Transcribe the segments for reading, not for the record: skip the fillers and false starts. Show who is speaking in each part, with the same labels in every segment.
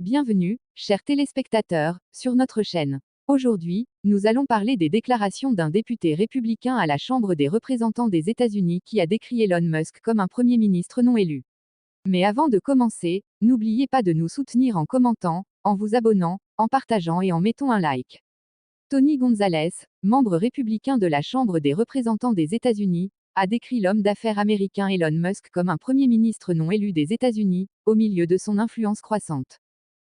Speaker 1: Bienvenue, chers téléspectateurs, sur notre chaîne. Aujourd'hui, nous allons parler des déclarations d'un député républicain à la Chambre des représentants des États-Unis qui a décrit Elon Musk comme un Premier ministre non élu. Mais avant de commencer, n'oubliez pas de nous soutenir en commentant, en vous abonnant, en partageant et en mettant un like. Tony Gonzalez, membre républicain de la Chambre des représentants des États-Unis, a décrit l'homme d'affaires américain Elon Musk comme un Premier ministre non élu des États-Unis, au milieu de son influence croissante.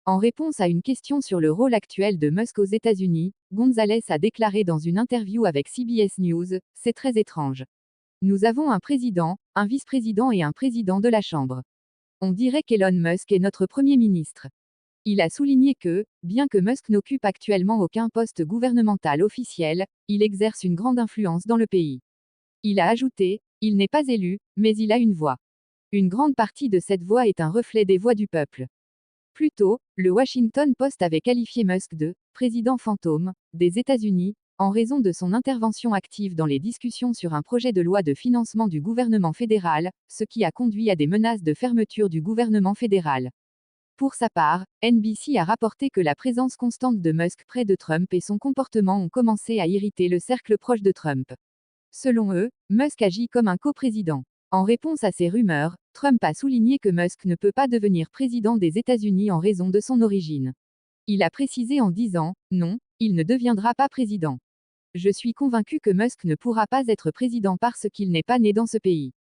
Speaker 1: En réponse à une question sur le rôle actuel de Musk aux États-Unis, Gonzalez a déclaré dans une interview avec CBS News, c'est très étrange. Nous avons un président, un vice-président et un président de la Chambre. On dirait qu'Elon Musk est notre Premier ministre. Il a souligné que, bien que Musk n'occupe actuellement aucun poste gouvernemental officiel, il exerce une grande influence dans le pays. Il a ajouté, il n'est pas élu, mais il a une voix. Une grande partie de cette voix est un reflet des voix du peuple. Plus tôt, le Washington Post avait qualifié Musk de président fantôme des États-Unis, en raison de son intervention active dans les discussions sur un projet de loi de financement du gouvernement fédéral, ce qui a conduit à des menaces de fermeture du gouvernement fédéral. Pour sa part, NBC a rapporté que la présence constante de Musk près de Trump et son comportement ont commencé à irriter le cercle proche de Trump. Selon eux, Musk agit comme un coprésident. En réponse à ces rumeurs, Trump a souligné que Musk ne peut pas devenir président des États-Unis en raison de son origine. Il a précisé en disant, non, il ne deviendra pas président. Je suis convaincu que Musk ne pourra pas être président parce qu'il n'est pas né dans ce pays.